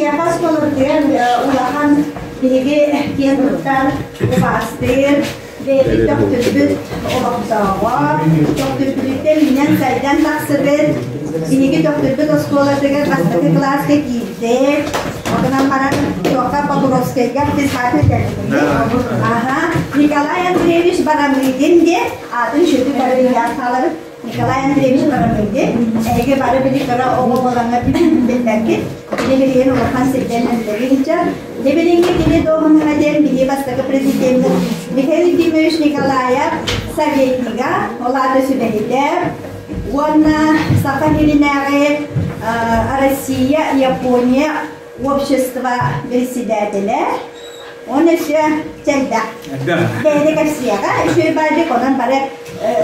Яхас колорден улахан биге киятуттар бастыр беги доктурбут олоктоого доктурбуттен минен сайдан таксыбыт биги доктурбут осколатыгар бастакы класска кийди одан баран тока Покровскайга тесаты келди. Ага, Николай Андреевич Барамыйдин де атын шөтү барып яталар. Николай Андреевич Барамыйдин эге барып бир кара ого болганга билдерди. Билеген улахан сетенлеринче дебелинге келе догонга ден биги бастакы президент Михаил Димович Николаев советнига оларды сүбелите. Уанна Сахалинеге Россия, Япония общество председателя, он еще тогда. Бедный Гарсияга, еще барди конан баре,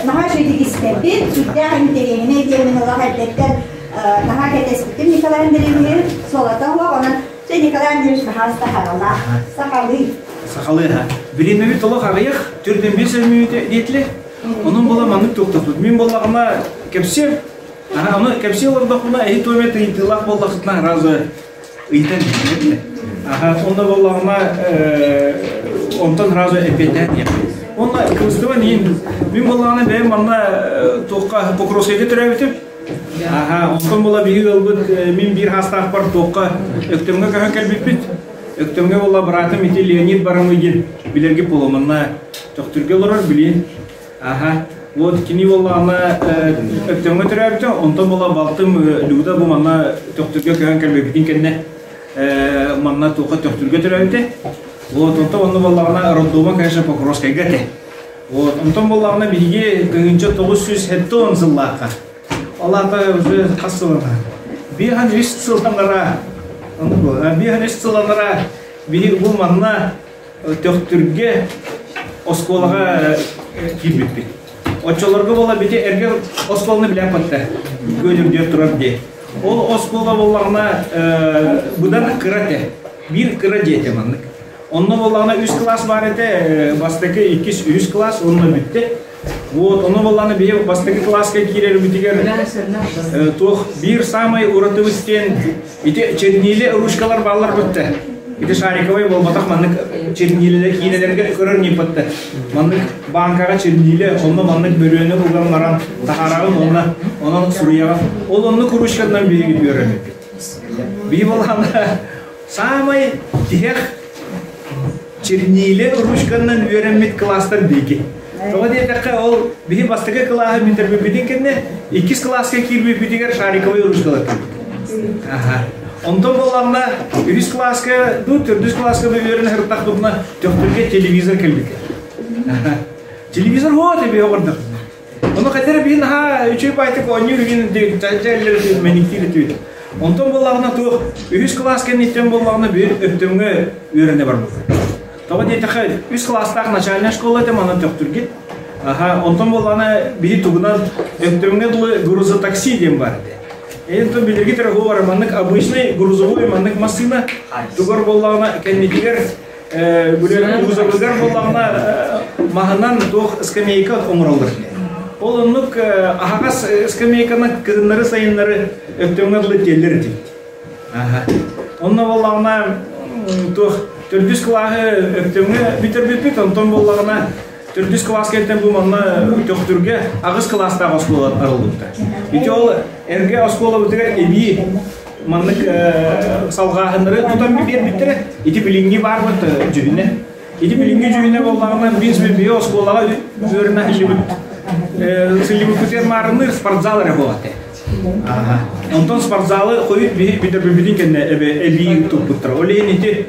нахаши дигистепи, судья интерьерне деминова хаддеттер, нахаке теспитим Николай Андреевич солатова, конан, че Николай Андреевич нахаста харала, сахалы. Сахалы ха. Билемеви толок агыяк, түрден бес өмүйді детле, onun bola manık toktutut. Min bollağına kepse, onu kepse olurdakına ehi toymet ıйтылақ bollağıtına razı ıйтан детле. Onda bollağına ondan razı epeten yap. Onda kılıstava neyin? Min bollağına benim manna toqqa Покровскайga türebitim. Ondan bolla bihi gılbıt min bir hastaq var toqqa öktümge kahın kelbipit. Öktümge bolla bıratım iti Leonid Baramıydin. Bilergi polomanna toqtürge olurur bilin. Вот кини болла ана öktümge türebitim. Ondan bolla baltım luda bu manna toqtürge kahın kelbipitin kenne manna toqqa toqtürge türebiti. Вот ondan onu bolla ana роддома конечно Покровскайga te. Вот ondan bolla ана bihi 1970 жыллаққа. Allah da уже қасылына. Бихан еш сыланара. Бихан еш сыланара. Биhi бұл манна тоқтүрге осколаға кирбетпе. Очоларға бола бете әрге осколны білен қатты. Көдірдер тұрар де. Ол оскола болағына бұдан қырате. Bir қыра дете маннық. Onun bolağına 3 klas var ete. Bastaki 2-3 klas onunla bitti. Вот, onu bolağına bir bastaki klaska girer bitiger. Toh bir samay uğratımızken ite çernili ruşkalar bağlar bitti. İte şarikovay bolmatak manlık çernililer kinelerge körür ne bitti. Manlık bankaga çernili onunla manlık bölüğünü uğran maran taharağın onun suruyağı. Onu kuruşkandan biri gidiyor. Bir bolağına samay dihek çernili ruşkandan öğrenmek klaslar deki. Тоға дейдіққа ол бігі бастығы қылағы міндірбі бідінкенне 2 класқа келбі бідігер шариковай ұрышқылар келбі. Онтан болағына 3 класқа, 4 класқа бір өрін ғырттақ бұдына төқтірге телевизор келбі. Телевизор ғо деп еғырдық. Оны қайтары бейін 3 байтық ойны үрген жәлер мәніктері түйді. Онтан болағына 3 класқа неттен болағына бір өптімгі өріне бар бұл. Тоға дейдіқі 3 кластағы начальная школа етем, ана төқтірге. Онтан болғана бейі тұғынан өктіріңе дұлы грузотакси дем бар. Енді білерге тұрғы бар, маннық обычный грузовой маннық машина. Тұғыр болғана кәнетігер, грузовыгар болғана мағынан тоқ скамейка оңыралыр. Ол онлық ағағас скамейканың кызынлары сайынлары өктіріңе дұлы телдер дейді. Онна болғана тоқ Türdüz klası öktümge bitir ondan bollarına Türdüz klas kelten bu manna töktürge ağız klasta oskola arıldıkta. Iti ol erge oskola bitiger ebi manlık salgahınları tutan bir bitire iti bilingi var mı cübine. İti bilingi cübine bollarına biz bir oskola üzerine hilibit kuter marınır sportzaları boğate. Ondan sportzalı koyup bitir kenne ebi tutup Oleyin iti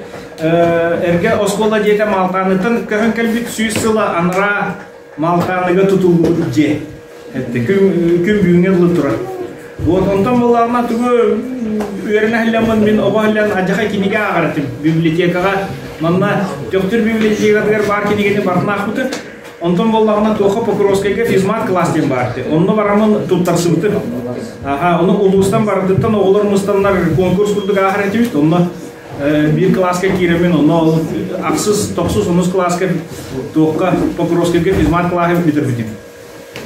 erge oskola diyete maltanıtın köhün kelbik süysüla anra maltanıga tutulur diye. Küm büyüğüne dılı turar. Ondan bollarına tuğu üyerine hüllemін min oba hüllen acıqa kinige ağırtım bibliotekaga. Manna töktür bibliotekaga bar kinigeni barına akıtı. Ondan bollarına tuğu Покровскайga fizmat klasten bardı. Onu baramın tuttarsı bıtı. Onu ulustan bardıktan oğullarımızdanlar konkurs kurduk ağırtımız. Onu bir klaska kiremin onu aksız toksuz onun klaska toqqa Покровскайga fizmat klahı bitirbitim.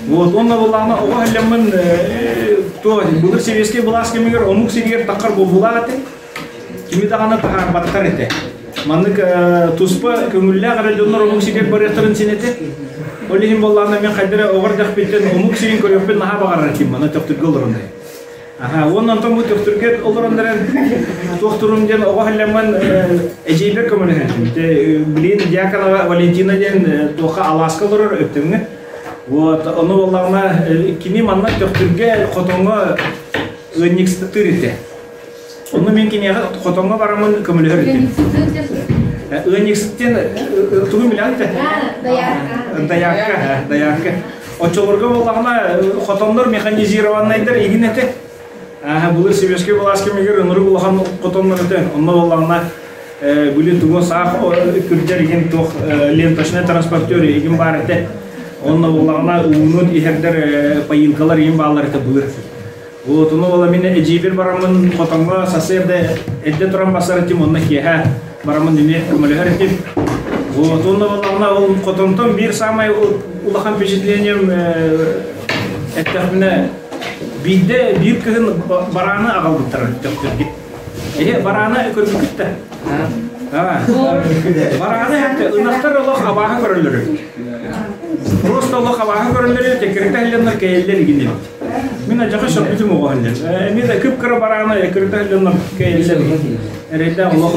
Вот onunla bollarına oba hüllemін to bulur seviyesке bulaskemeger omuk seviyer takkar bolbulatı. Kimi dağına batkar ete. Manlık tuzpa kömülle qaraljonlar omuk sigek barıqtırın sinete. Olihim bollağına men qaydara oğardaq bitten omuk sigin köröpün naha bağarır kim mana töktürge olurunda. Aha, ondan tam bu töktürge olurundaran toxturundan oğa hallamman ejeyber kömüle hetim. Bilin Diakana Valentina den toxa Alaska olurur öptümü. Вот, onu bollağına kimi manna töktürge qotonga ınikstırite. Onu mümkün ya, kotonga varamın kömüle hetim. Öniksten tuğum bilen de. Dayakka. O çolurga bollağına kotonlar mekanizirованныйдыр игинете. Булыр себешке баласке мегер өнөрү булган котонлар өтен. Онда боllağına бүле тугун сак күрдер ген тох ленточный транспортер иген бар эте. Онда боllağına уунун ихердер пайылкалар иген баалар эте булыр. Вот, onu valla mine ecibir baramın kotonga saserde edde turan basar etim onna kiha baramın dine kumule haretim. Вот, onu valla ol kotonton bir samay ulahan впечатлением ettahmine bide bir kızın barana ağaldıtır töktürgit. Barana körgütte. Barana hepte ınaktar Allah abaha görülür. Просто Allah abaha görülür tekrekte hellenler keyeller gidin. Mina jaga şapıtı mı var halde? Mina küp kara barana ekürte hellenler keyeller. Erede Allah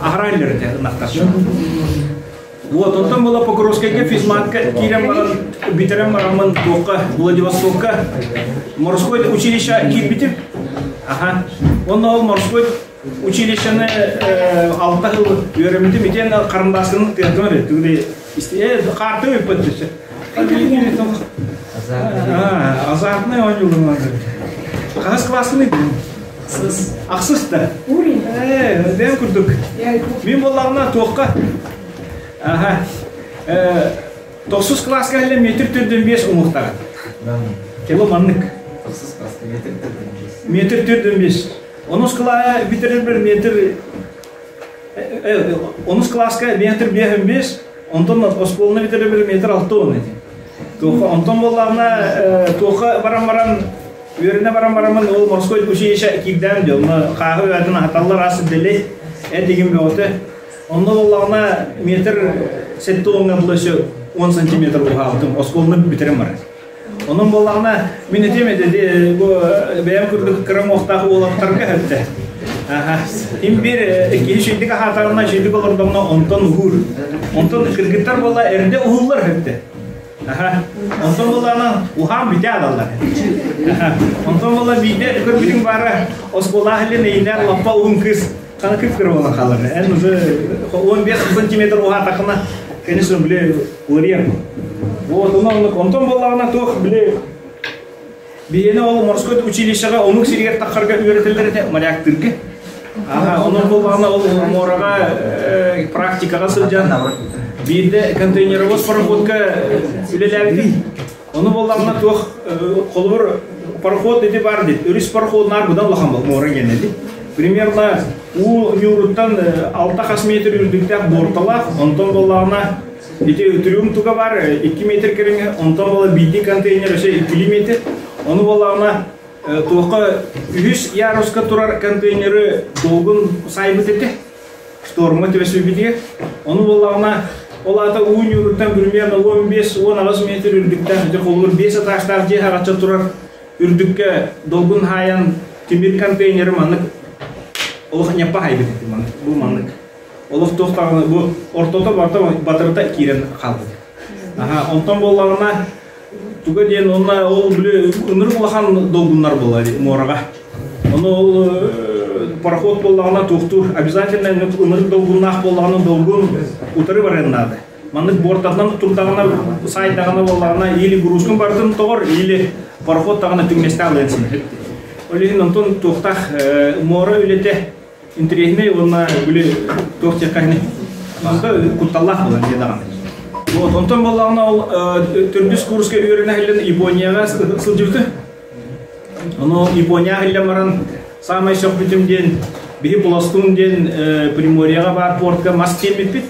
ahrailler de ınaktar. Вот, он там была Покровская физматка, Кирем Битерем Роман Тока, Владивостока, морское училище Кирбитер. Ага, он на морское училище на Алтаху, Юремите, Митен, Карандаскан, Театры, туди, карты выпадешь. Азартный он юлы. Кас классный. Аксыз-то. Дем курдук. Мен боларына тоққа. Aha. 9 klaska hele metr türden 5 umuqtağın. Kelo manlık. 9 klaska metr türden 5. Metr türden 5. 10 klasa bitirir bir metr. 10 klaska metr 5. Ondan oskolunu bitirir bir metr 6 on edi. Toqa ondan bollarına toqa baran yörüne baran o morskoy училище kibden diyor. Kahve verdin hatallar asıl deli. Edigim bir ote. Onda bollarına metr 7 onga bulaşıyor 10 santimetr uğaldım. Oskolunu bitirim var. Onun bollarına minetime dedi bu benim kurduk kırım oqtaqı olaqtarga hepte. Aha. Kim bir iki şeydik hatarına şeydik olur da ondan uğur. Ondan kırgıtlar bolla erde uğurlar hepte. Aha. Ondan bollarına uğam bite adallar. Aha. Ondan bolla bide kırbitin bara oskola haline iner lappa uğun kız. Kana kıpkırı olan kalır. En uzun 15 santimetr uğa takına конечно bile uğrayam. Вот ondan bollarına toq bile biyene o morskoy училищеға onun sirger taqarga öğretilleri de malaktırgı. Aha, onun bollarına o moraga praktikaga sılcan. Bir de konteynerovоз пароходка ülelerdi. Onun bollarına toq qolbur пароход dedi var dedi. Örüs пароходнар budan laxam bol mora genedi. Примерно у Нюртан 6 метр үрдükte bortalaq, ondan bollarına ete trюм tuga var 2 metr keringe, ondan bolla bidi konteyner 2 metr. Onu bollarına toqa 100 yaruska turar konteyneri dolgun saybıt ete. Storma tevesi bidiye. Onu bollarına olata u Nюртан примерно 15-16 metr үрдükte qolur 5 taşlar je hagacha turar үрдükке dolgun hayan timir konteyneri manık Олох няпа хайбет ман бу маннык. Олох тоқтағаны бу ортота барта батырта кирен қалды. Аха, онтан болларына туга ден онна ол биле ыныр булахан долгуннар болады морага. Оны ол пароход боллагына тоқтур обязательно ыныр долгуннах боллагына долгун утыры барен надо. Маннык бортатан турдагына сайдагына боллагына или грузкун бардын тогор или пароход тагына түгместе алынсын. Олин онтон тоқтах мора үлете интересный онна бүле тоқтекканы. Онда кутталлах болан дедаган. Вот онтон боллагына ол түрдүс курска үйрөнө хелен Японияга сылжырды. Оно Япония хелемаран самай шопбитимден бири буластунден Приморьяга бар портка мастен битпит.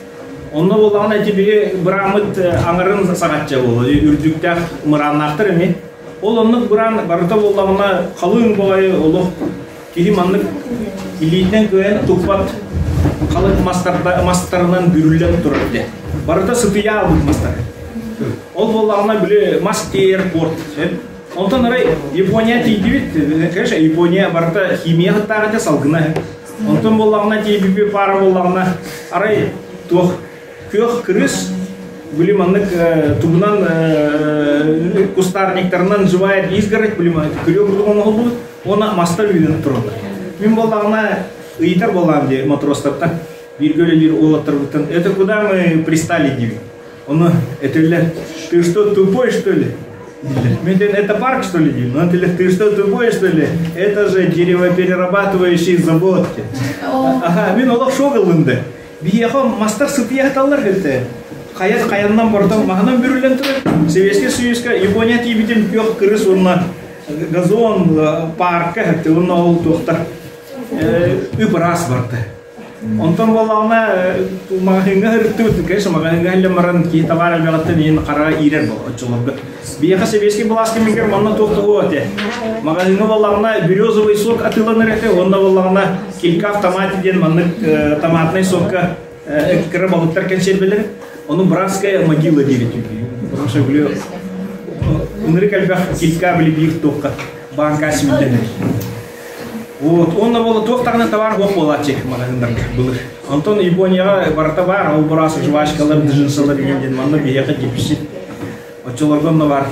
Онда боллагына тибири брамыт аңырын сагатча болду. Үрдүктак мыранактыр эми. Ол оннук буран барыта боллагына калың болай олук Кихи маннык илийтен көен тупат халык мастарынан бүрүллеп турат. Барыта сытыя алып мастар. Ол боллагына биле мастер порт. Онтон арай Япония тийдибит, конечно, Япония барыта химия хаттагы салгына. Онтон боллагына тийбипи пара боллагына арай тох көх крыс были маннык тубунан кустарниктарынан живая изгородь были маннык крёк болду, она мастер үйден турду. Мен боллагына ыйтар болам де матростардан биргөлелер олаттырбыттан. Это куда мы пристали диби. Он это ты что тупой что ли? Это парк что ли? Ну ты что тупой что ли? Это же деревоперерабатывающий завод. Ага, мен олақ шоғылынды. Бияқом мастер сыпияқталар келді. Қаяннан бардым, мағынан бүрілен тұрыр. Советский Союзға Япония тейбітен көк кіріс орна газон паркқа әтті, оны ол тоқтар үп рас барды. Онтан болағына мағынға үрікті өтті, конечно, мағынға әлі мұрын кей товар әлбеғаттан ең қара ирер бол, отчылығы. Бияқа Советский Баласки менгер маңна тоқты өте. Мағынға болағына березовый сок атыланыр әті, онда болағына келкі автоматиден маңнық томатный сокқа кірі балықтар кәншер білір. Оны братская могила делит. Потому что были унры кальбах килька были бих тоққа банка симденер. Вот он на было тоқтағына товар гоп болачек магазиндар был. Антон Японияға бар товар, ол бурасы жвачкалар, джинсалар дегенден манда бияқа деписит. Очолардан на бар.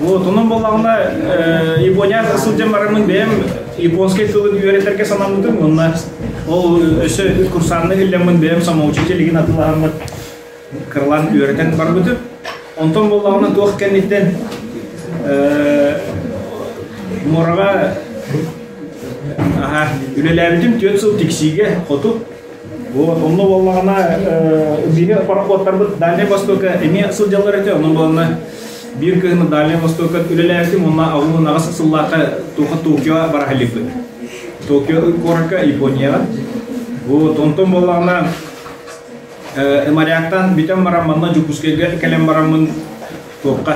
Вот onun болағына Япония сылжан барымын бем японский тылын үйретерге санамдым. Онна ол өсі курсанны келемін бем самоучителігін атылағымын. Кырлан үйретен бар бұты. Онтон болағына тоқ кәнеттен мұраға үлелердім 4 сыл тексиге қоту. Онны болағына биге пароходтар бұд Дальний Востока әме сылжалар әте. Оның болағына bir kısmı Dальний Востока үлелердім. Онна ауылын ағасы сыллаққа тоқы Токиоға бар халифы. Токио қораққа Японияға. Онтон болағына Марияктан битен бараманна Жукускеге калем барамын тоққа.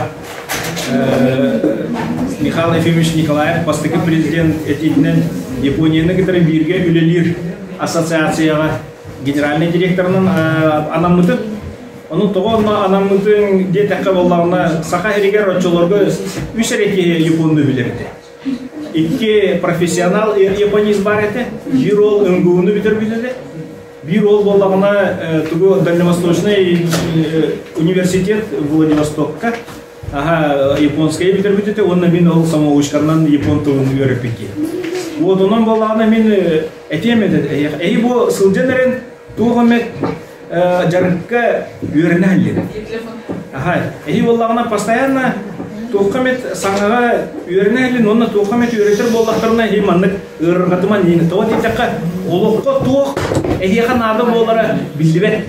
Михаил Ефимович Николаев, бастығы президент ететінен Японияны кетірі бірге үлелер ассоциацияға генеральный директорының анамыты. Оның тоғы анамытың детәққа болағына сақа әрегер отчыларға үсіреке японды білерді. Икке профессионал японист бар еті, жир ол үңгуыны бітір білерді. Bir ol bolağına tugu Дальневосточный университет Владивостокка, японская битербитете, он мен ол самоучкарнан япон тылын үйрепеки. Вот onun bolağına мен этемеді. Эй бу сылжанырын туғымет жарыққа үйрені әлдері. Эй болағына постоянно туғымет саңаға үйрені әлден, оны туғымет үйретер болақтарына хейманлық ұрғатыман еңі. Тоғы дейтаққа олыққа туық Эхихан ады болары білдібет.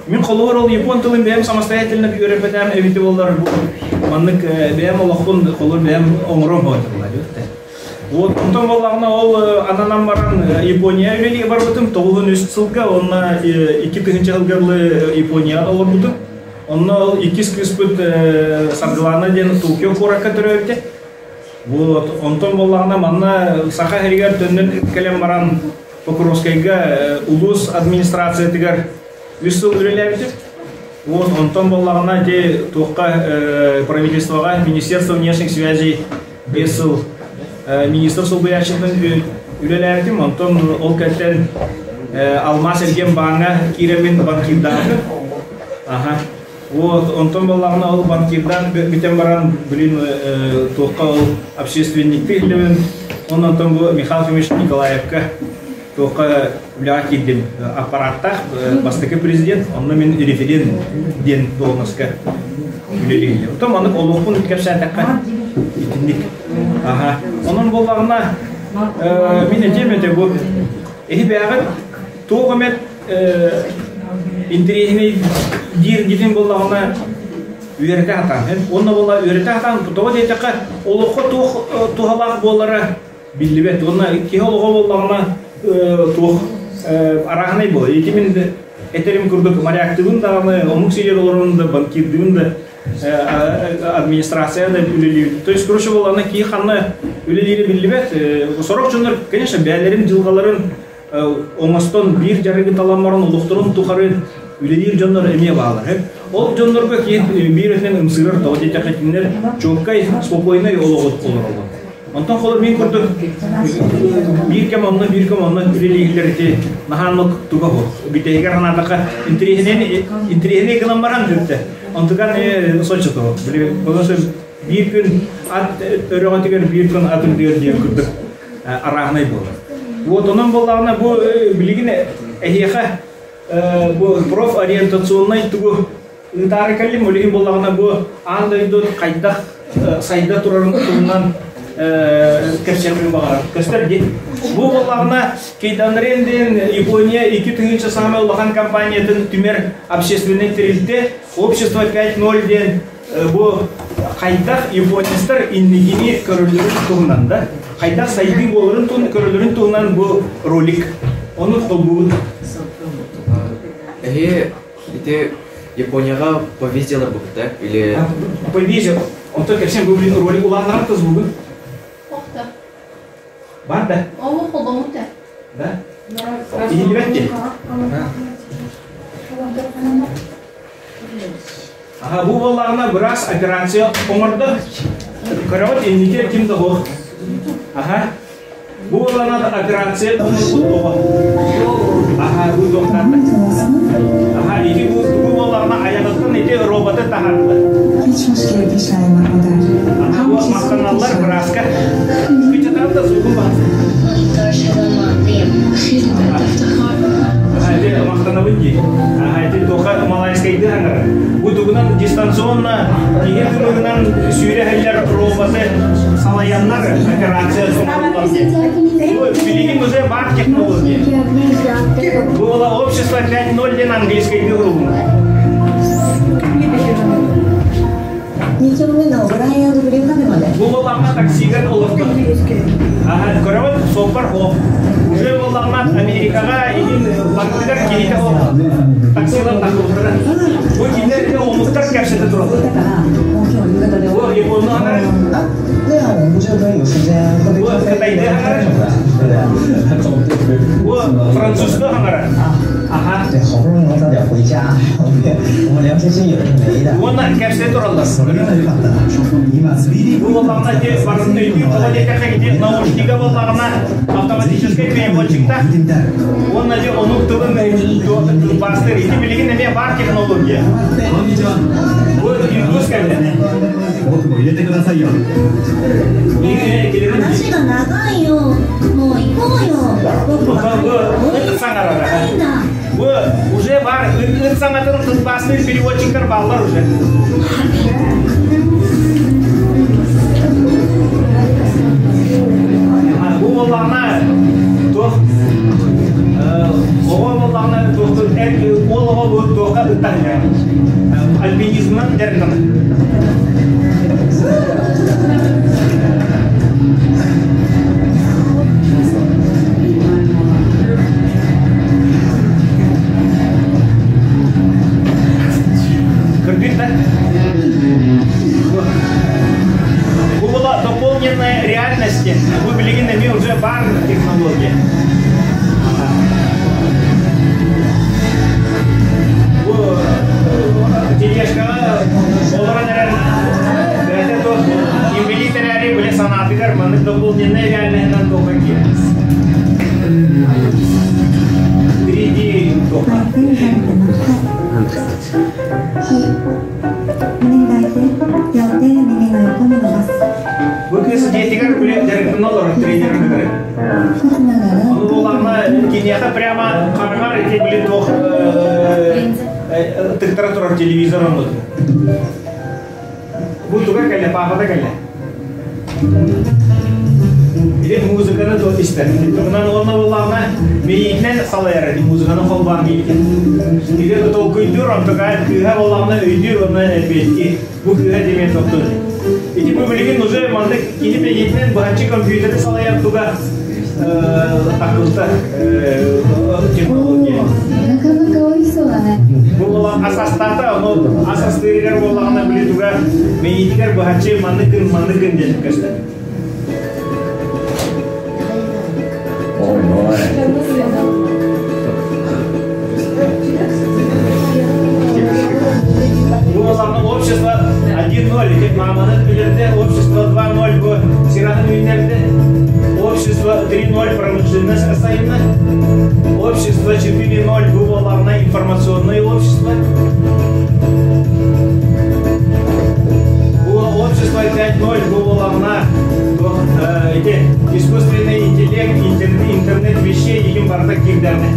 Мен қолы бар ол япон тылын бәйім самостоятельно үйрепетем әбеті болары бұл. Маннык бәйім олықпын қолы бәйім оңырым өтір. Онтан болағына ол ананан баран Япония үйлеліге бар бұтым. 9 сылға, онына 2 жылғырлы Япония олар бұтым. Онына ол 2 күспіт сарғыланы дені Токио қораққа түрі өтті. Онтан болағына манна сақа әрігер түннен кәлем баран Покровскайга улус администрация тигар висел үреләбитеп. Вот онтон боллагына те тоққа правительствоға Министерство внешних связей бесыл министр бұяшының үреләбитеп. Онтон ол кәттен Алмас Ерген баңа киремен банкирдағы. Вот онтон боллагына ол банкирдан бітен баран білін тоққа ол общественникті үлемін. Онтон бұл Михаил Ефимович Николаевқа тоққа үліға келдім аппараттақ бастықы президент, онны мен референдум ден тоғынысқа үлелейлі. Отым анық олықпын үткәп сәтәққа етіндік. Оның болағына мен әтеметі бұл әйі бәғі тоғымет интерегіне дер кетен болағына үйерді атан. Оны бола үйерді атан, тоғы дейтіққа олыққа тоғалақ болары білдібет. Оны кей олығы болағына тух арахнай бол. Екемен этерим курдук моряктыгын дагы, омук силер олорунда, банкирдыгын да администрацияда үлелүү. То есть, короче, болғаны кей ханны Ülelere billibet, sorok çonlar, конечно, bəylərin жылғаларын оңастон bir жарығы таламарын олықтырын тұқарын ülelер jonlar emeye bağlar. Ол jonlarga keyin bir ötnen ımsırır, tavati taqetinler çoğukay, spokойно oloğut olur oldu. Ondan sonra men kurduk bir kem ondan üleliler eti nahanlık tuğa hor. Biteyger anadaka intrihine gılambaran dürtte. Ondan soçtu. Böyle bir gün at öğretiyor bir gün atın diyor diye kurduk. Arağınay bu. Вот onun bollarına bu bilgine ehiye bu prof oryentasyonnay tuğu ıdarı kallim olihim bollarına bu andaydı kayda sayda turarın tuğundan kerçemin bağır. Gösterdi. Bu bollarına keydanlarından Япония 2000 самый улахан компаниядан тümер общественный тирилте общество 5.0 ден bu kayda Японистар иннигини körülürün tuğundan da kayda saydı bolların tuğun körülürün tuğundan bu rolik onu kolbuğun. Это Японияға повезело бұл, да? Или... Повезело. Он только всем был ролик уланлар кыз бүгін. Оқты. Бар да? Ол қолдамықты. Да? İyi bence. Aha bu bollarına biraz operasyon omurdu. Karavat indike kimde o? Aha. Bu bollarına da operasyon omurdu. Aha bu doktorda. Aha iki bu bollarına ayaklıktan iki robotu tahardı. Aha bu makinallar biraz ka. Bir tarafta zulüm var. Hadi maktana bunyi. Hadi toka Malaysia'ydı hangar. Bu dugunan distansiyonla diğer dugunan süre haller robotu salayanlar operasyon omurdular. Bu bilgin müze var teknoloji. Bu ola общество 5.0 ден английский язык. Bu bollarına taksigen olurdu. Aha, koravat sopar ho. Уже bollarına Amerika'ya in baktılar ki o taksiler takıldı. Bu kinler omuzlar kapsede durdu. Bu Japonlar bu Kıtay'da hangar. Bu Fransız'da hangar. Aha. 好不容易能早点回家，我们良心心有的没的。 Onlar kapsede durdular. 今 Bu bollarına de varın öydü, kolay tekrar naушника bollarına автоматический переводчикта. Onlar de onun tığın bastır. İti bilgin ne var teknoloji. Bu İngiliz geldi. 僕も入れてくださいよ。話が長いよ。もう行こうよ。僕はないんだ。 Bu уже var. İnsanların tığın bastır переводчиктер bağlar уже. Bu bollarına toh oğa bollarına tohtur oğa bu tohka ıttan ya. Alpinizmden derken. Кредит, да? Bu была дополненная реальность. Вы были на уже бар технология. Bu тележка olarak это то инвелиторы были санатыгар, мы дополненная реальностьтан тохаки. 3D тоха. Bu kız детигар были директорлар тренерлары. Onu olanlar kiniyaka прямо каргар эти были тох температура телевизора oldu. Bu tuga kelle pahada kelle. Bir müzikana da ister. Bundan olanlar meyitlen salayar di müzikana kolban gibi. Bir de to kuydur amtoka kıha olanlar öydür ona belki bu kıha demek doktor. İki bu bilgin уже mandık iki meyitlen bahçe kompüteri salayar tuga takılta teknoloji. Bu olan asas tata onu asas diriler olanlar bile tuga meyitler bahçe mandıkın dedik işte. сайына общество 4.0 главное информационное общество. Общество 5.0 главное искусственный интеллект, интернет вещей и бардак кирданы.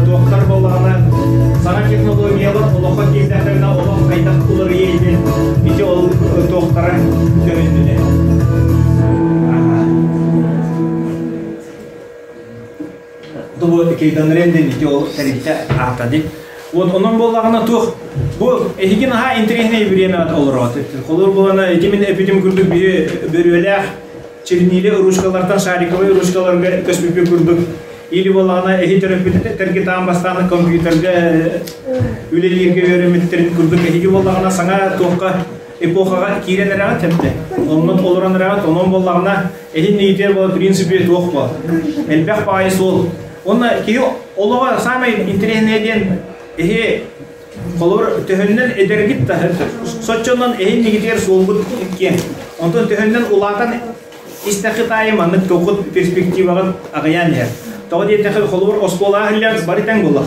Доктор болғана саңа технологиялар олоқа кирдәтеріне олоқ қайдақ құлыр ейді. Ете ол доктора көріндіне. Бұл кейданыренден ете ол тәректе ақтады. Onun bolağına tuğ, bu ehigin ha interehine birine at olur at. Kolur bolağına ekimin epidim kurduk bir öyle çelinili uruşkalardan şarikavay uruşkalarga kösbüpü kurduk. İli bolağına ehi terapide terki tam bastağına kompüterge ülelirge öğrenmetlerini kurduk. Ehigi bolağına sana tuğka epokaga kirenere at hepte. Onun oluranere at, onun bolağına ehi neyter bol prinsipi tuğ bol. Elbek payı sol. Ona ki olağa samayın interehine ediyen kolor töhünden edergit de soçondan ehin nigiter solgut ken ondan töhünden ulatan istakitayım anık tokut perspektivaga agayan yer toğu diye tekil kolor ospola hiller baritan bolla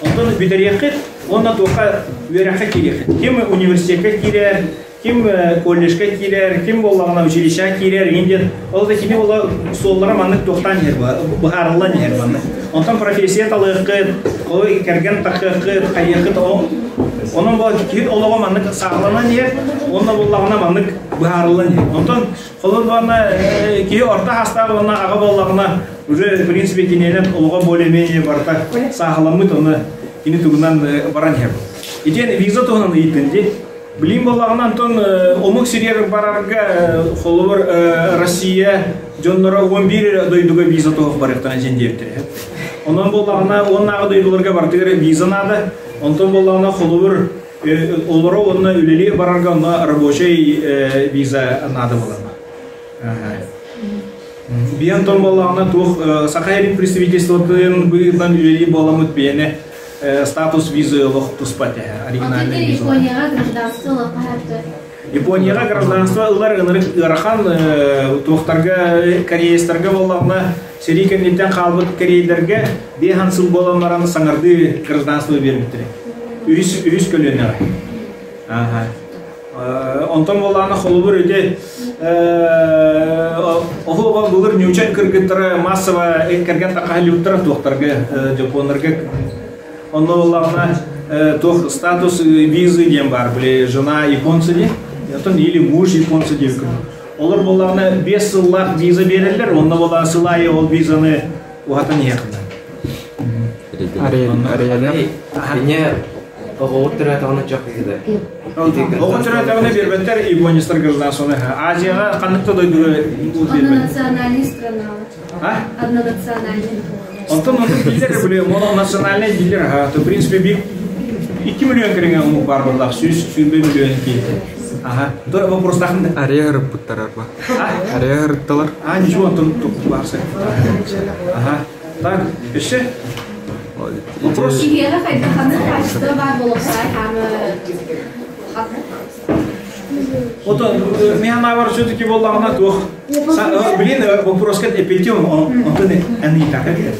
ondan bideriyakit ondan toka veraka kiriyakit kim üniversiteye kirer kim kolleşke kirer kim bollağına училища kirer indiyen o da kimi bolla sollara manık toktan yer var buharlan yer var ondan profesiyet alıqıt o kergen takıqıt kayıqıt onun bu kit olağa manık sağlanan yer onunla bollağına manık buharlan yer ondan kolun bana ki orta hasta ona ağa bollağına уже принципе кинелен olağa более-менее барта sağlamıt onu ini tugunan baran yer iden vizа тоғынан итенди Блин болағынан тон омық сирер барарға қолыбыр Россия жонлары 11 дойдуға виза тоғық барықтан жендептір. Онан болағына 10 ағы дойдуларға бартығыр виза нады. Онтан болағына қолыбыр олары онына үлелі барарға онына рабочий виза нады болағына. Биян тон болағына тоқ Сахарин представительствотын бұйырдан үлелі боламыд бейіне статус визы лох туспате оригинальный виза. Японияга гражданство лапахатты. Японияга гражданство ылар ырахан туохтарга кореецтерге боллагына серикенден калбыт корейлерге бехан сыл боламараны саңарды гражданство бериптир. Үз көлөнө. Онтон боллагына холубур өте охоба булур нючен кыргыттары массово экерген такалыптыр туохтарга жапондарга он новолавна тох статус визы дем бар, бли жена японцы де, или муж японцы де. Олар болағына 5 сыллақ виза берілдер, онда болаға сылайы ол визаны уғатан еқында. Арияне оғуыт түрі атағына жоқ еді. Оғуыт түрі атағына бербеттер японистар гражданствоны. Азияға қандықты дойдығы бербеттер. Однонациональный страна. Однонациональный. Онтон билер мононациональный билер, то в принципе 2 миллион кіріңе ұмық бар болақ, 100 миллион кейді. То вопрос тақында? Ария ғырыптар арба. Ария ғырыпталар. Ничего, онтон тұқ барсы. Так, еще? Вопрос? Игера қайдақаны қашты бар болықсай, Вот меня наоборот все-таки болағына тоқ. Блин, вопрос кәд эпетем, онтон әні тақы.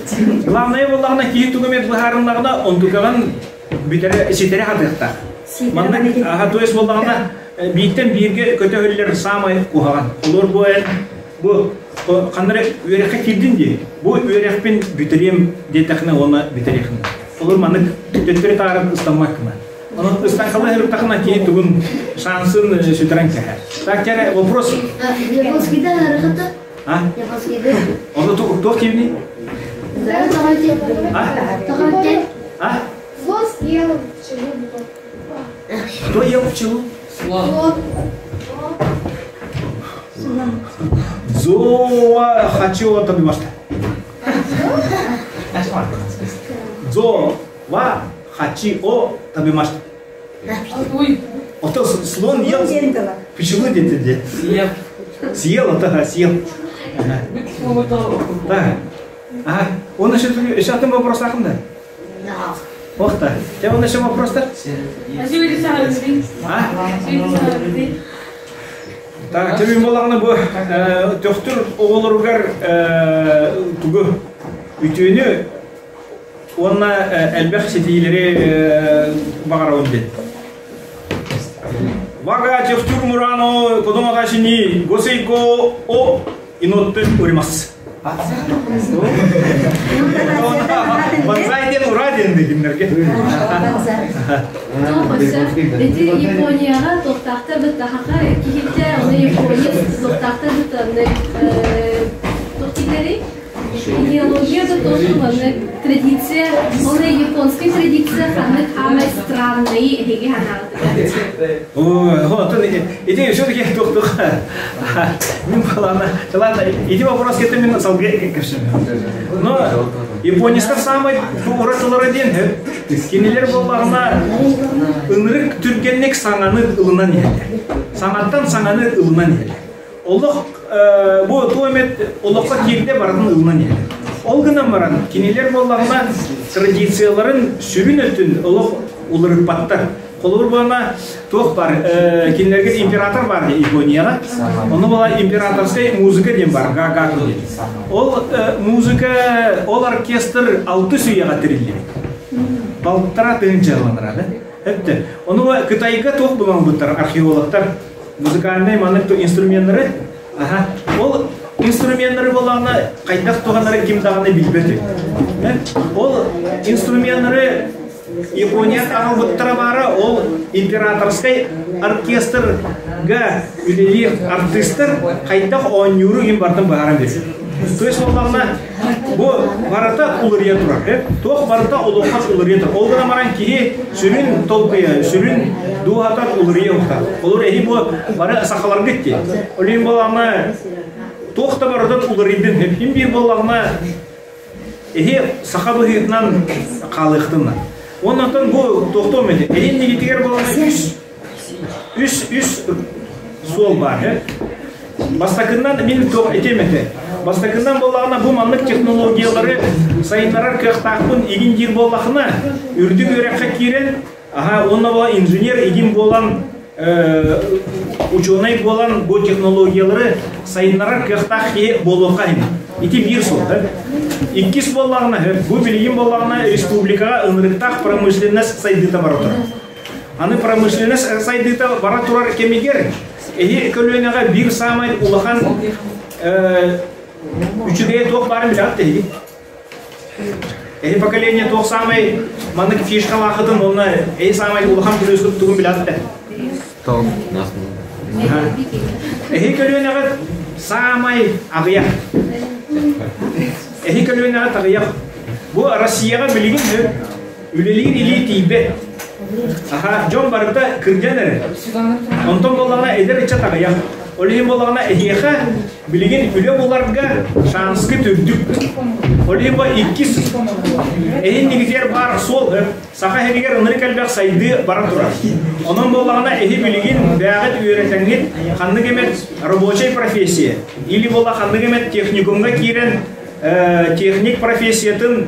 Главное болағына кейі түгімет бұхарынлағына, он түгіған бітері сетері хатықта. То есть болағына биттен бірге көте өлілер самай қуғаған. Олар бұл қандыры өрекке келдің де, бұл өрекпен бітірем детақына оны бітірекін. Олар маңық төттері тағырын ұстанмақына. Он станкала херутахна кейт тугун шансын sütren кахар. Так теперь вопрос. Японский да рахата? Японский да. Он то кивни? Да, давайте. Давайте. Вот ел пчелу. Кто ел пчелу? Вот. Зоа хочу табимашта. Зоа хачи о табимашта. Вот слон ел пчелу где-то. Съел, это съел. Да. Ага. Он еще там вопрос ахмда. Ох ты. У тебя он еще вопрос-то? Так, тем более bu töktür oğulurgar tuğu ütüğünü ona elbette setileri bağıra oldu. Vaga töktür murano kodomaga shini goseiko o inotte orimasu. Banzai den uradien deginlerge. Dedi Japonya'ya toptakta bir daha kihite onu Japonya toptakta bir tane toptikleri идеология тоже традиция, она японская традиция, она самая странная и вот, идея все-таки тух-тух. Ладно, иди вопрос к этому именно салге. Но японистар самый уратылар ден. Кинелер болларына ынырык түргенлек саңаны ылынан еді. Саңаттан саңаны ылынан еді. Олық bu tuğmet oluksa kirde barın ılman yer. Olguna baran kiniller bollağına tradisiyaların sürün ötün oluk uluruk battar. Kolur bana tuğ var. Kinlerge imperator var ya Japonya'da. Onu bola imperatorskay muzika dem var. Gaga. Ol muzika, ol orkestr altı süyaga tirildi. Baltara tınçalanır. Hepte. Onu Kıtayga tuğ bulan buttar arkeologlar. Müzikalne manık tu instrumentleri. Aha, ol instrumentleri bolağına kaynak tuğanları kim dağını bilbedi. Ol instrumentleri Japonya'da ağılbıttıra bara, ol imperatorskay orkestrga üleli artistler kaynak 10 euro kim bardan bağıran verir. Toys bolağına bu barata ulurya durar. Toq barata uluqat ulurya durar. Olgana maran ki sürün tolqıya, sürün duhatat ulurya uqtar. Olur ehi bu bara saqalar gitti. Olin bolağına toqta baratat ulurydın. Hepim bir bolağına ehi saqa bıhıtnan qalıqtınla. Ondan bu toqtomedi. Ehin negitiger bolağına üs sol var. Bastakından min toq etemedi. Bastakından bolağına bu manlık teknolojiyaları sayınlarar kıhtaqpın egin jir bolağına ürdük örekka kiren aha ona bola inженер egin bolan ученый bolan bu teknolojiyaları sayınlarar kıhtaq bolağına iti bir sol ikis bolağına bu bilgin bolağına республикага ынырыктaq промышленность сайдыта бара турар аны промышленность сайдыта бара турар кемигер эһи көлөнага bir самай улахан Üçüge toq barın bilat deydi. Поколение toq samay manık fişka laqıdın onunla samay ulağam türüsküp tuğun bilat deydi. Tamam. Kölönega samay ağıya. Kölönega tağıya. Bu Rusya'ga bilgin üleliğin ili tiybe. John barıda kırcanere. Ondan bolağına eder içe tağıya. Olihim bolağına ehiyeğe bilgin üle bolarga şanskı türdük. Olihim bu ikis ehin nigiter bar sol sağa heriger ınırı kalbak saydı bara durar. Onun bolağına ehi bilgin bağıt öğretenlik kanlı gemet рабочий профессия. Или bola kanlı gemet teknikumga kiren teknik profesiyatın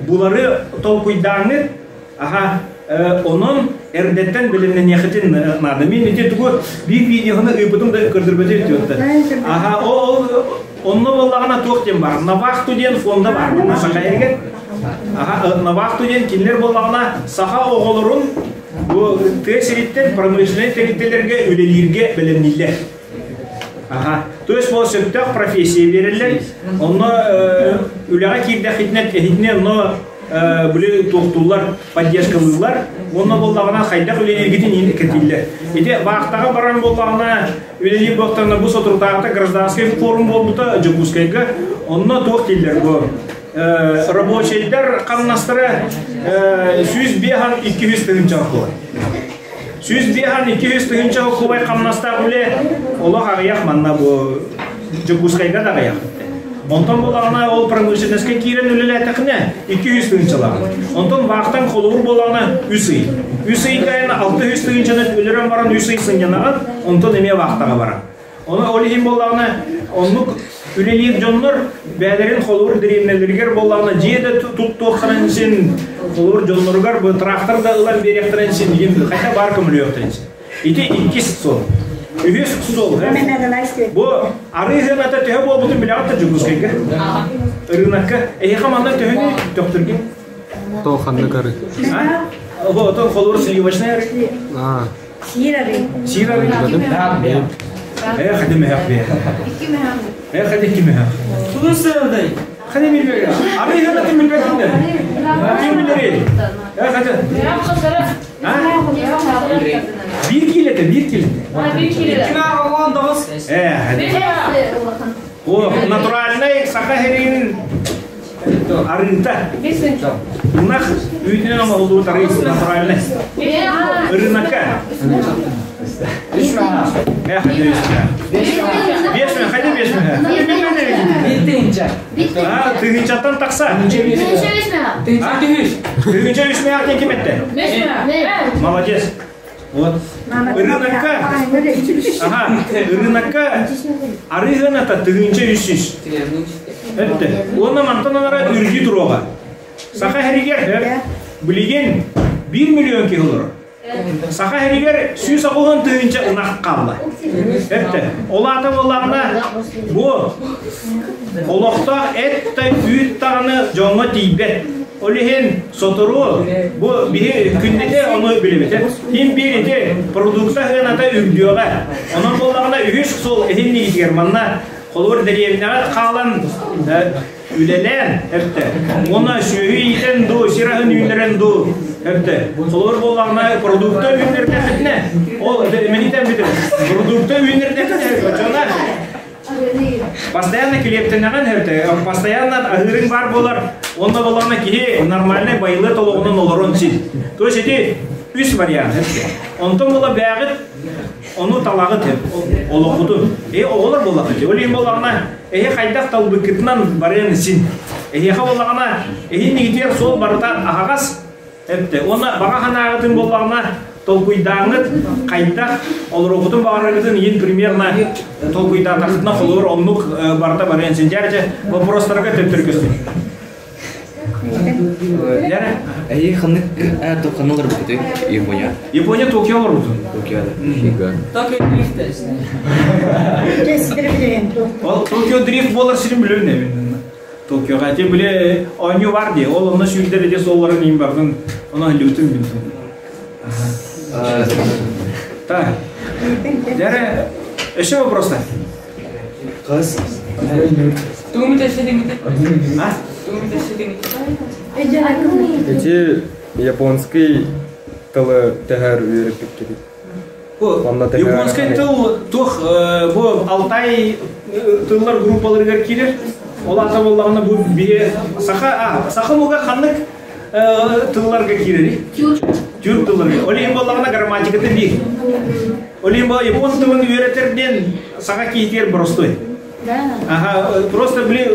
buları tolkuydanır. Onun erdetten bilimden yakitin nadı. Min ite tuğu bir videonu ıpıdım da kırdırbadır diyordu. Onun bolağına toq dem var. Navaqtu den fonda var. Nasaqa ergen. Navaqtu den kinler bolağına saha oğulurun bu tesiritten pромышленный teritelerge ülelirge bilimliler. То есть bu söktök profesiye verirler. Onu üleğe kirde hitne onu böyle toxtullar, поддержкалылар. Onu bolağına haydak ülelirgidin indi ketiller. Ede vaqtaga baran bolağına üleli boqtana bu soturtaqta гражданский форум boldu da Jakutskayga. Onu toq diller bu. Рабочийдар qamnastıra 100 behan 200 tığınca qoy. 100 behan 200 tığınca qoy qamnasta ule Allah ağayak manna bu Jakutskayga da ağayak. Ondan bolağına ol pромышленностьке kiren ülele taqne 200 tığıncalar. Ondan vaqtan qolur bolağına 100 yıl. 100 yıl kayına 600 tığıncanı üleren baran 100 yıl sınjanağa ondan eme vaqtaga baran. Onu olihim bolağına onluk üleliyip jonlar bälerin qolur dirimnelerger bolağına jede tut toqransin qolur jonlargar bu traktorda ılan berektirensin degen qayta barkım üleyoktirensin. Ite 2 sol. Ühes sol. Bu arayın ata tühe bol bütün bilen atı cübüz kenge. Rınakka. Hamanda tühe ne doktor ki? Toğanlı karı. Bu oto kolor silivasına yarı. Sira bir. Hadi mehak be. Hadi kim mehak? Hadi bilmiyor ya. Arayın ata bilmiyor ki. Kim bilir? Hadi. Bir kilite. Hadi. O naturalne sakaherin arınta. Bunlar üyütünen ama olduğu tarih naturalne. Rınakka. Hadi tığınçatan taksa. Tığınça üstüne hakken kim etti? Молодец. Вот. Рынокка арыгыната тыгынча үсүс. Этте. Оны мантанара үрги турога. Саха херигер билген 1 миллион килолор. Саха херигер сүй сагылган тыгынча ынак калды. Этте. Олата боллагына бу олокта этте үйт тагыны жоңго тийбет. Олиһин сотору бу бир күндәге аны билебет. Хим бириде продукта гыната үрдүгә. Анын боллагына үһүш сол эхинни германна колор дәревинә калан үлелән хәтта. Оны шөһидән ду сираһын юнәрен ду хәтта. Колор боллагына продукта юнәрдә хәтнә. Ол менитән бит. Продукта юнәрдә хәтнә. Постоянно келептенеген хәтта. Постоянно агырың бар болар. Onda bolana ki normalde bayılı toluğunun olurun sil. То есть эти üç variant. Ondan bola bağıt onu talağıt hep. Oluğudu. Olur bolana. Olayım bolana. Kaydak talbıkıtından barayan sil. Bolana. Ne gidiyor sol barıta ağaz. Hepte. Ona bağa hanağıtın bolana tolkuydanıt kaydak oluğudun bağırıgıdın yin примерно tolkuydan takıtına olur onluk barıta barayan sil. Gerçi vопростарға teptirgüsün. Kanallar bıktı Japonya. Japonya Tokyo olur musun? Tokyo'da. Tokyo Drift Tokyo Drift bolar silim biliyorum ne benim. Tokyo'ga te bile oyunu var diye. Onun şu derece solların iyim bakın. Ona lütfen bildim. Ta. Dere. Еще вопрос-то. Кас. Эти японский тылы тәһәр үйрәтеп килик. Японский тыл тух бу Алтай тыллар группаларга килер. Оларда боллагына бу бие саха муга ханнык тылларга килер. Тюрк тылларга. Олим боллагына грамматикаты бир. Олим бо япон тылын үйрәтерден саха китер простой. Просто били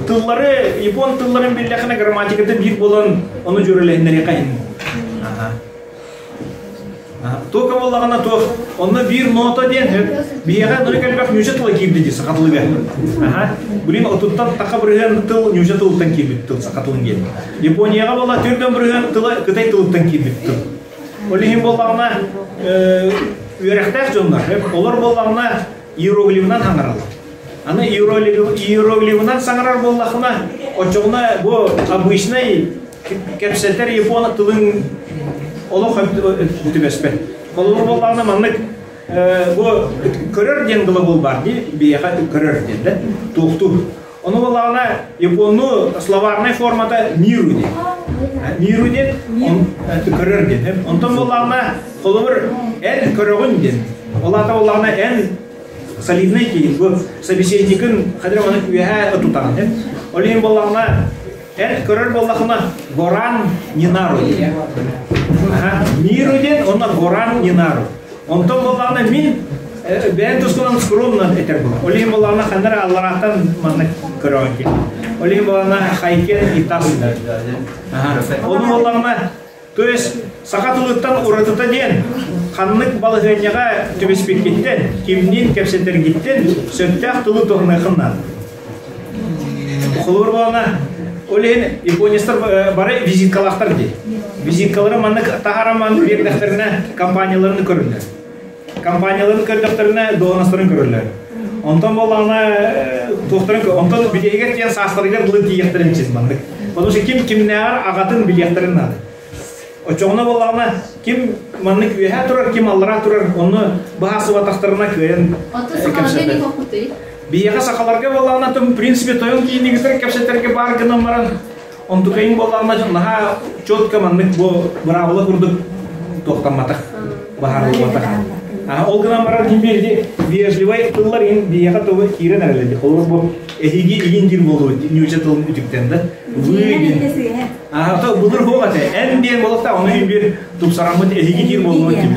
тыллары, япон тылларын билляхына грамматикаты бир болан, оны жүрелендере кайын. Только боллагына тох, оны бир нота ден, бияга нөрекелбек нюжа тылы кийбди ди сакатылыга. Билин отуттан така бирген тыл нюжа тылыктан кийбди тыл сакатылын ген. Японияга бола түрдөн бирген тылы кытай тылыктан кийбди тыл. Олихин боллагына үйрәктәк жондар, олар боллагына иероглифынан хаңаралы. Аны иероглифынан саңарар боллахына очоғына бу обычный кепсетер япон тылын олық өтібеспен. Қолыр боллағына маннык бу көрер ден ғылы бол бар дей, бияға көрер ден, туқту. Оны боллағына японну словарный формата миру ден. Миру ден, көрер ден. Онтан боллағына қолыр ән көрігін ден. Олата боллағына ән солидный ки, бу собеседникын хадыр маны үеһә тутаган. Олин боллағына көрер боллағына горан нинару. Миру ден, онна горан нинару. Онтон боллағына мин бән тускунан скромнан этер бұл. Олин боллағына хандар алларақтан маны көрігін ки. Олин боллағына хайкен итас. Оны боллағына то есть сакатылыктан уратыта ден ханнык балыгыняга төбеспек киттен кимнин кепсетер киттен сөттәк тылы торнахыннан холор бана олен японистар бары визиткалактар ди визиткалары маннык тахараман бердәфтерне компанияларны көрүнөр компанияларын көрдüklerine donastırın körürler. Ondan bolağına tohtarın ondan bilyeger diyen sastırıgar bulut diyeklerin çizmandık. Потому что kim ne var ağatın bilyeklerin adı. O çoğuna bolağına kim manlık üyehe turar kim allara turar onu bahası vataklarına köyen Otosakallarga okutuy. Biyaga sakalarga bolağına tüm prinsipi toyun kiyini gitar kapseterge bar gınamaran ondu kayın bolağına daha çotka manlık bu bravula kurduk tohtanmatak baharlı vatak. Ol gınamaran himbirdi vежливый tıllar in biyaga toğu kiren erledi. Olur bu ehigi igindir bolu nüce tılın ütüktendi. Ata budur hoğate en diyen bolakta onu himbir tupsaramut ehigi dir bolu gibi.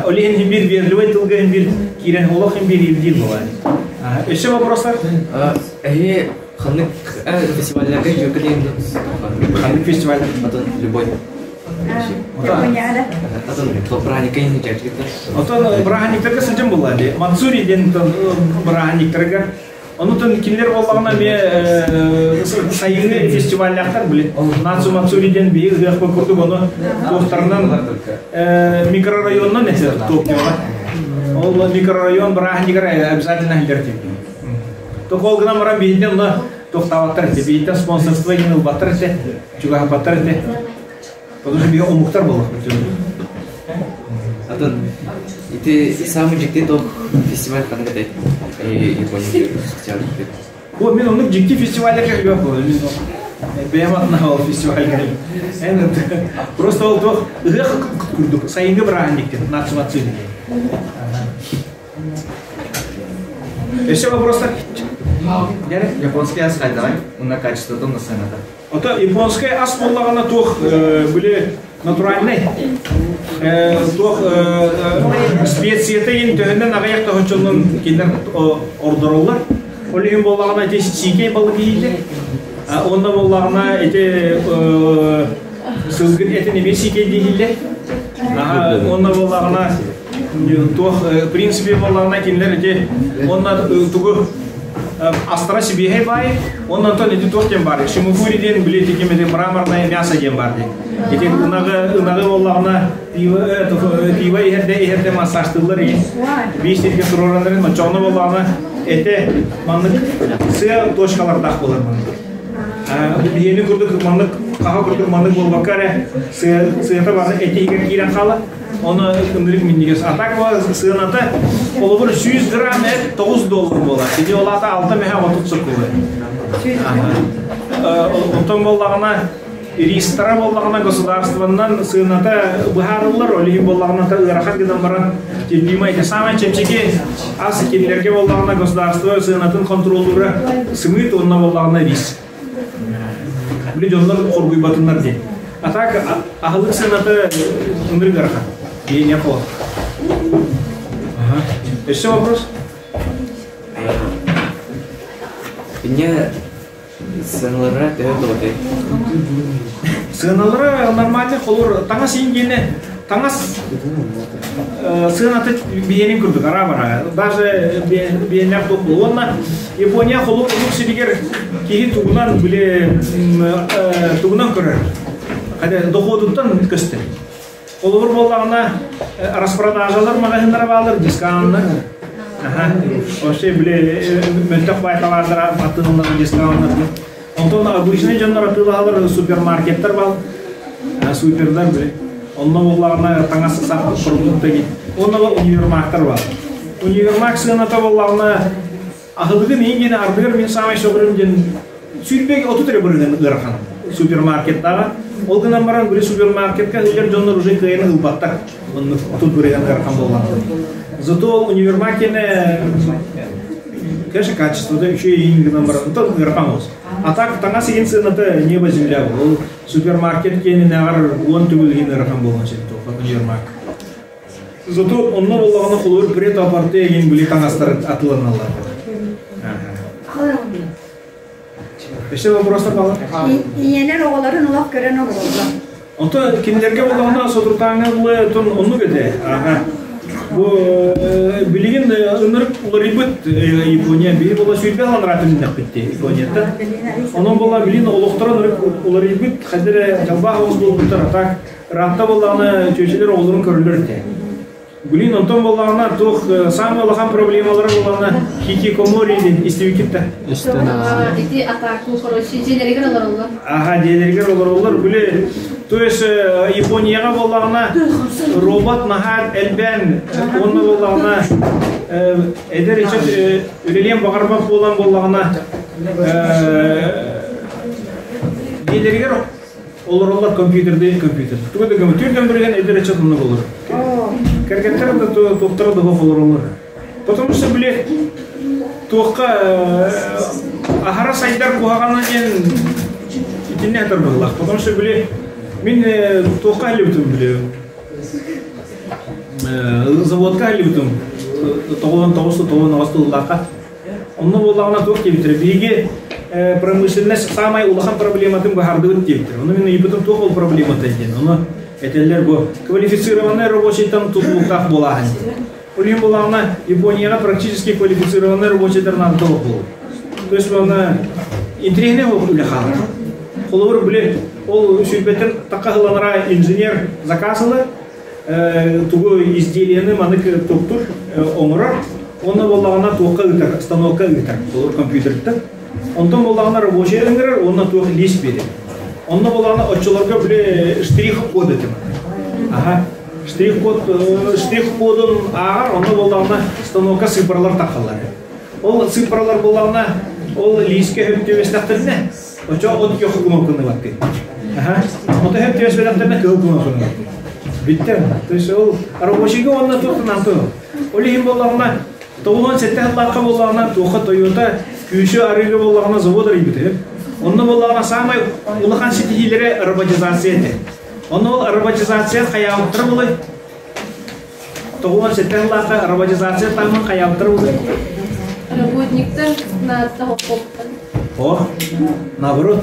Олеген химбир вежливый тылга химбир кирен холох химбир илдил бовани. Еще вопросы? Ханнык фестивальлерге жөкелейм. Ханнык фестиваль. Атон любой. Атон топраникка инде жактыкта. Атон браганиктерге сылжым болады. Мансури ден браганиктерге. Онутон кимдер боллагына ме сайыны фестивальлактар билет. Нацу Мансуриден бии гыякпы курдук ону тоқтарынан микрорайоннан эсе тоқтуга. Ол микрорайон браганикер обязательно хилдертип. Токолгына мара бииден уна тоқтабаттар эсе. Бииден спонсорство еңил баттар эсе. Чугаха баттар эсе. Потому что бии омуктар боллак. Атон ити самый жикти ток фестиваль кандай Япония хотел. О, мен оны жикти фестивальге келбеп болду. Бематна ол фестивальге. Эми просто ол тох ыгы курдук. Сайынга браганиктен нацмацыды. Еще вопросы? Японский ас қайдағай, уна качеството на сцената. Ото японский ас боллагана тох были натуральный. Тох специяты ин төһөндөн агаяк тохочонун киндер ордорулар. Олеген боллагана эти сикей балык ийди. Онда боллагана эти сылгын этин эме сикей дейиле. Онда боллагана тох принципе боллагана киндер эти онда тугу Астра себе бай, он на то не тот тем бар. Шимуфури ден билети кемеде мраморное мясо ден бар ден. Эти унага волларна пива ихерде массаж тыллар ин. Биштерге туроранларын мачоны волларна эте маннык сыя точкалардах болар маннык. Биени курдук маннык каха курдук маннык болбакаре сыята бар эте игер кирен кала. Onu ındırık minniges atak var sığınata olur 100 gram et $9 bolar. Dedi olata 6 meha otutsak olur. Ondan bollağına рестора боллагына государствоннан сыйната быхарылар олиги боллагына ырахат гыдан баран тербимайты самай чепчеки ас кемлерге боллагына государство сыйнатын контролдуры сымыт онна боллагына рис били жонлор коргуй батындар ден атак ахылык сыйнаты ындыры гарахат не по. Еще вопрос? Меня сыналары дәвәт сыналары нормально холур таңас ингене таңас сынаты биенин күрдүк ара-бара даже биеннер топлу онна Япония холур луксидигер киһи тугунан биле тугунан көрөр каде доходуттан көстө Olur bollarına распродажалар магазинлere bağlıdır, diskanlar. O şey bile mültek baykalardır, atılımların diskanlar. Ondan bu işine canlar atılırlar, süpermarketler var, süperler bile. Ondan bollarına tanası saklı produkt gibi. Ondan da univermarktlar var. Univermark sığınata bollarına ahıdığı neyin gene ardıgır min samay şoğurun gen sürbek otu tere bırıdan ırkan süpermarketlere. Ол гынан баран бүре супермаркетке илер жоннор уже кыйын ылбаттак оны тут бүреген ыркан болгон. Зато универмаркене конечно качеството еще и гынан баран то ыркан болс. А так таңа сеген сыйнаты небо земля бол. Супермаркет кени нагар он түгүлген ыркан болгон сетто универмарк. Зато онно болгону кулур бире тапарты еген бүле таңастар атылыналар. Еще вопросы было? Иенер оğulların ulak gören oldu. Onto kimlerge bolağına soturtağına bulayı ton onu gede. Bu bilgin ınırık oluribut Япония bir bola süper anratın bitti Japonya'da. Onun bola bilin oluqtıran ınırık oluribut hadire jalba oldu tarak rahta bolаны çöçeler olurun körülürde. Bilin ondan bolana toq самый olahan проблемалары bolana hikikomori istevikte. Эти атаку, короче, желерегер олар. Aha jelерегер олар били то есть Японияга боллагына робот нахат элбен оны боллагына эдер ичет үлелем багарбак болгон боллагына jelерегер олар компьютер. Тугда компьютерден билген эдер ичет оны болор. Кергеттер да токтор да болор. Потому что биле тоққа ахара сайдар куаганан ен итинне атар боллак. Потому что биле мен тоққа илебитим биле. Заводка илебитим. Тоғын астыллақа. Онны боллагына тоқ кебитир. Биге промышленность самая улахан проблематын бахардыбыт кебитир. Оны мен ибитим тоқ ол проблемата экен. Оны этелер бу квалифицированный рабочий там тутулуктак болахан. Улим болағына Японияға практически квалифицированный рабочийлар надо болу. То есть оны интригне үлі қалы. Қолуыр біле, ол сүйбеттен таққағыланыра инженер заказылы, туғы изделияны манык тоқтур, оңырар, оны болағына тоққа үтір, станокқа үтір, қолуыр компьютерді. Ондан болағына рабочий өңірір, оны тоқ лист береді. Ондан болағына отчыларға біле штрих-код етім. Штрих-кодын ағар, оны болағына станокқа цифрлар таққалар. Ол цифрлар болағына, ол лиске хөптевестақтырына, оча от кеқығын оқыны баққы. Оты хөптевестақтырына кеқығын оқыны баққы. Биттер. То есть ол рабочийге онына тоқтын анты. Ол ең болағына, тоғылған сәтті лаққа болағына, тоқы Toyota, күйші арыға болағына заводар ебіті. Онны болағына самай ұлыған сетихилері роботизация еді. Оны ол роботизация қаяуыптыр болай. Тоғылған сәттен лақа роботизация тамын қаяуыптыр болай. Работниктер на того коптан. О, наоборот.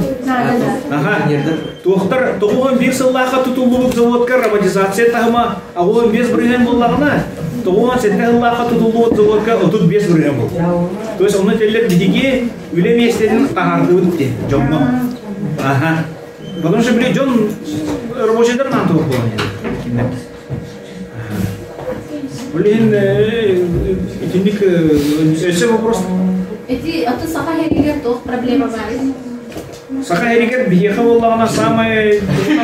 Тоқтар, тоғылған бір сыллақа тұтылуық заводқа роботизация тағыма, ағылын бес бірген болағына, тоғылған сәттен лақа тұтылуық заводқа ұтып бес бірген бол. То есть оны телер дедеге үлем естеден тағарды өтті, жомма. Потому что, блин, Джон рабочий-дар нам того было. Блин, этих это вопрос. Эти, а то сахаригер тоже проблема бari. Сахаригер биеха боллагана самая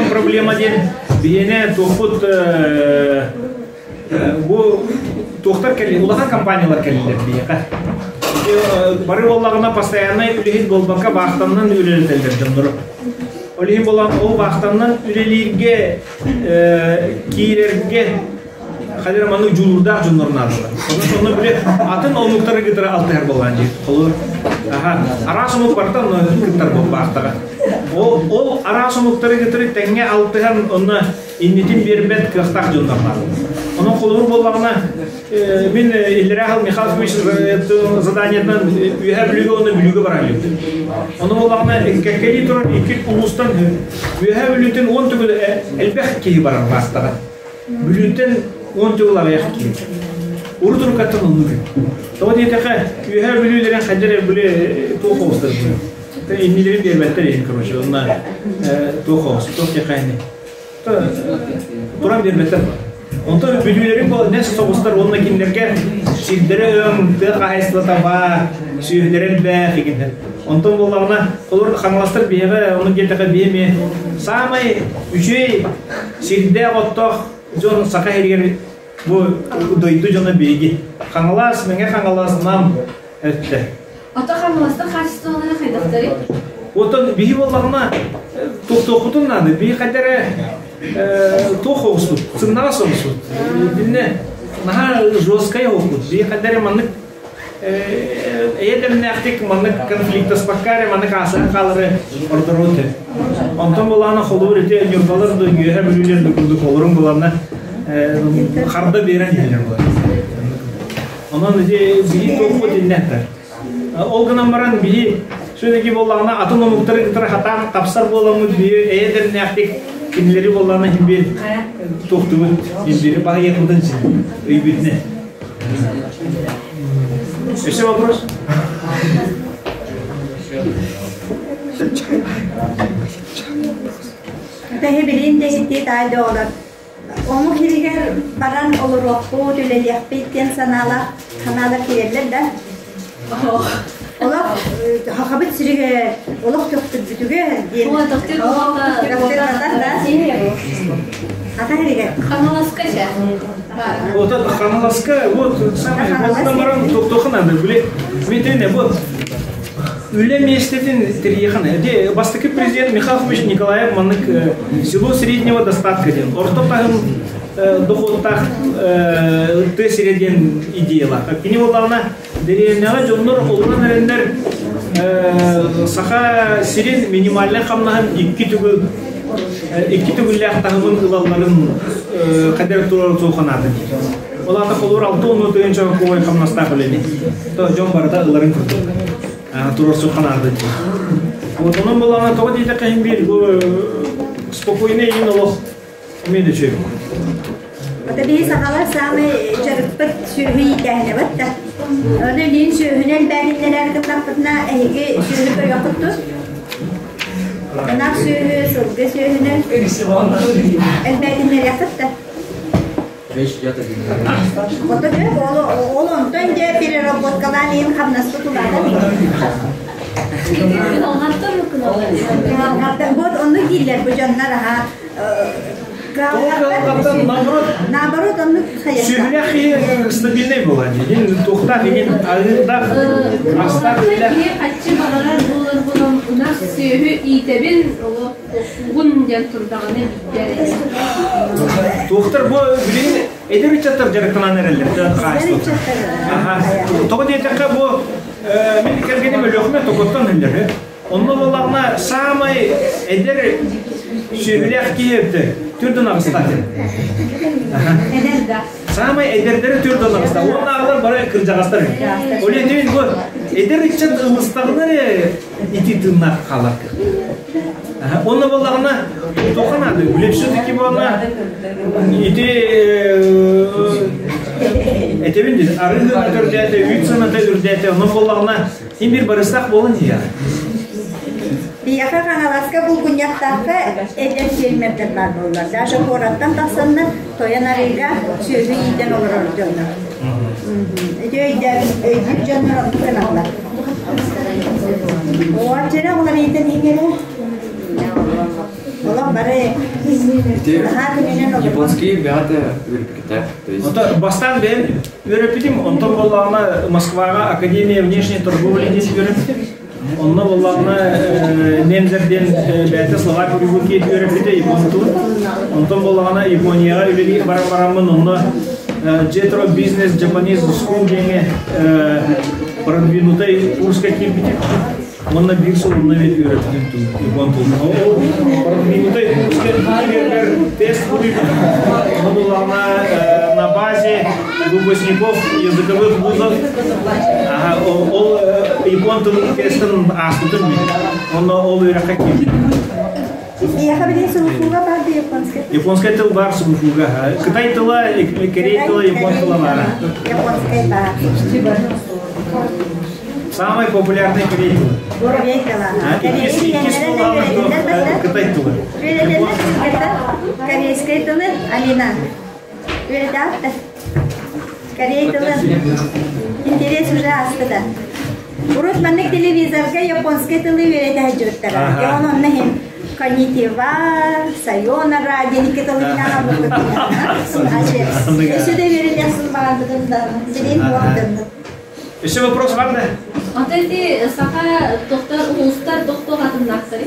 проблема ден биене тохут бу тохтар келе, улахан компаниялар келелер биеха. Бары боллагана постоянно үлехит болбакка бактаннан үлелетелдер жомдур. Олим болан ол вақтаннан үрелерге, кейлерге қадыр маны жулурдақ жонларын ардылар. Оны біле атын олмықтары кетірі алтығар болған жер. Арасымық бартан күттар бол бақтаға. Ол арасымықтары кетірі тәңге алтығар оны иннетін бербет кықтақ жонларын ардылар. Оның қолуыр болағына мен Ильрахал Михайлович заданиятынан үйе білуге оны білуге баралып. Оның болағына кәккәли тұрар екі ұлыстан үйе білуттен 10 түгілі әлбәқ кейі барар бастаға. Білуттен 10 түгіл ағаяқ кейі. Ұры тұры кәттін ұлы күн. Тоғы дейтіқі үйе білуілерін қадері біле тоқ оғыстыр бұл. Иннелерін бербәттер ең көрмеші. Онына тоқ оғыстыр, тоқ кеқайны. Тұран бербәттер бар. Онда бүлүлерин бол нәс соғыстар онна киндерге силдере өңді қайсылата бар, сүйдерен бәқ егендер. Онда болағына қолыр қаңластыр бейгі, оның кетіғі бейме. Самай үшей силде оттық жон сақа әргер бұл дойды жона бейгі. Қаңлас, мәңе қаңласынан өтті. Ата қаңластыр қачысты олары қайдақтары? Оттан бейгі болағына тоқтоқытын нады, бейгі қадары тоқ оғыспыд, сыңнағас оғыспыд. Біне, наға жосқай оғыспыд. Бей қадары маңнық әйедіміне әқтік маңнық конфликтас баққары, маңнық асыр қалары ордыр өте. Онтан болағына қолуыр өте нүрбаларды, үйе білулерді күлді қолырың болағына қарды берен елер болар. Онан өте бейі тоқпыд елнәттір. Олғынан баран бейі сөйдегі болағына атын омықтары қытыр қатан қапсар боламыз бейі әйедіміне әқтік Kimleri bollana hem bir tohtumun hem biri bağı yakından için öybütüne. Еще вопрос? Dahi bilin de hitti dayda olur. Onu kiriger baran olur okku tüleli bitten sanala kanala kirerler de. Ola hakabet sirige olak töktür bütüge. O doktor Ata kiriger. Хамаласкача. Вот это Хамаласка, вот самое, вот там ран тоқтоқы надо, блин, метріне, вот, Үлем естетін тірейхана. Бастыки президент Михайлович Николаев маннык село среднего достатка ден. Ортотағын доходтақ ты среден идеяла. Кені олағына деревняға жонлар олған әрендер саха сирен минимальный қамнағын iki түгілі ақтағымын ұлаларын қадер туралы соқанады. Оларда қолыр 6-10 өтеген жағын көңай қамнастақ өлені. Жон барда ұларын күрді. Турар соқанады. Вот оның болағына тоғы дейді қайын бір спокойный ең олық мені чөйім. Oda bir sağlar sami çarıkpıt sürhü idahine batta. Onu lin sürhünel bərinneler kıptaptına ehge sürhü böyle yokuttu. Onak sürhü, sılgı sürhünel. El bərinneler yapıttı. Oda diyor oğlum önce bir robot kalan lin kamnas tutularda değil. Onu giller bu canlar ha. Наоборот, он Сюрляхи стабильный был они. Один тухтах, один алырдах, астах. Хатчы балалар булар у нас сүйі итебин гун ден турдағаны биттер. Тухтар бу билин эдер чаттар жарыктан эрелер. Тоғы дейтекке бу мен кергені бөлөкме тоқоттан элдер. Онны болағына самай эдер сюрлях киепті. Türden ağıstaydı. Samay ederleri türden ağısta. Onun ağlar bara kırcağızlar. Öyle değil bu. Eder için ağıstağları iti tırnak kalır. Onun bolağına dokanadı. Bilipsizlik gibi ona iti etebindir. Arıdığına dürdeydi, ütsününe dürdeydi. Onun bolağına bir barıstak bolun ya. Diyaka Hamalaska bu kunyaktarda eder filmlerden bollar. Daşa korattan tasınlı toyan arayla sözü iyiden olur canlar. Diyor eder öykü canlar kanallar. O açına onlar iyiden hingere. Allah bare. Японский бяты Китай. Вот бастан ben öğretmenim. Ondan bolağına Moskva'ya Akademiya Внешней торговли öğretmenim. Onunla bolağına nemzerden bəyətə Slovak Ürgüki öğretmedi Yapontu. Ondan bolağına Yaponiyağa öyle baramın onunla Jetro Business Japanese School denge продвинутый курска кирпичек. Onunla bir sol onunla öğretmedim Yapontu. O продвинутый курска кирпичек тест будет. Onun bolağına на базе выпускников языковых вузов. Ол Япон тілінің тестін астытын бейді. Оны ол өйраққа келді. Яқабеден сұлыфуға барды японскай? Японскай тіл бар сұлыфуға. Қытай тілі, Корей тілі, Япон тілі бар. Японскай бар. Самый популярный Корей тілі. Корей тілі. Икки сұлылары Қытай тілі. Корейскай тілі Алина. Öyle de Korey тілі. Интерес уже астыда. Урутманнык телевизорга японскай тілі вереді әжеттер. Оның нәхем когнитива, сайонара, денекі тілігінен абырды. Өсі де вереді әсін бағандығында. Зелен уақытында. Еще вопрос var mı? Отелді сақа ұлыстар доқтор атымдақтыры?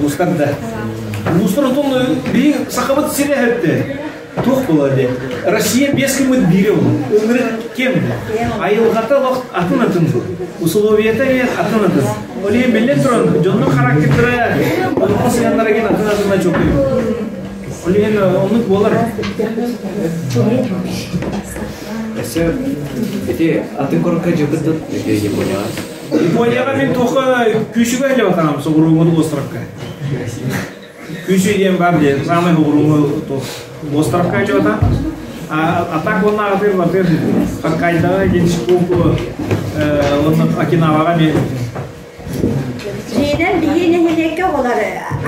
Ұлыстар да. Ұлыстар отын бір сақабыт сире әпті. Тух болады. Россия без кемет бирел. Өмір кем? Айылғата атын атын. Условията вет атын атын. Оле белен тұрын. Жонның характері олыққа сияндары кен атын атына чөкейм. Оле оны болар. Эти атын корка жабыттын Японияға? Японияға мен тоқы күйшігі әлі атанам. Соғыру мұны островқа. Күшейден бар де, самый угрумы то. Островка что-то. А так он на отель, Хоккайдо, Геншику, Окинавага мен. Жинен бигине хенекке олар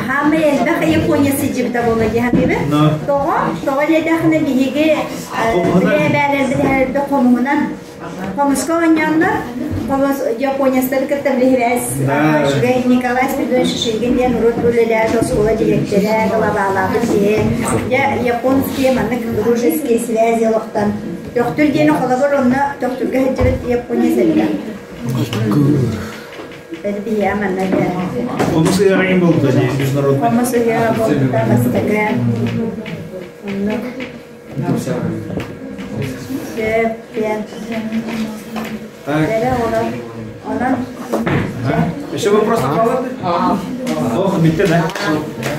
хамы элбах Япония сижибде боло диями. Того ледахне биге бәлерде комунан Комуска ойнанlar, komuz Japonya stadikte biliriz. Şuraya Nikolay Spidon şişirgen Nurut Böleler, Toskola direktörler, Galavalar diye. Ya Japonskiye manık дружеские связи лохтан. Доктор гене холабор онна докторга хеджет Япония селда. Это я манага. Комуска ярагин болду же международный. Комуска ярагин болду бастага. Еще вопрос накладывать? Ох, битте, да?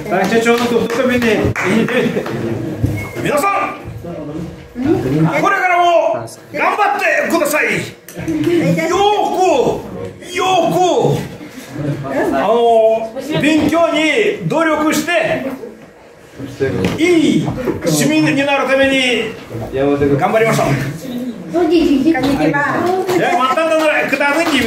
Так, что тут меня? Минасан! これからも頑張ってください。よく勉強に努力していい市民になるために頑張りましょう。Konnichiwa. Ya, mantan dan ketahui di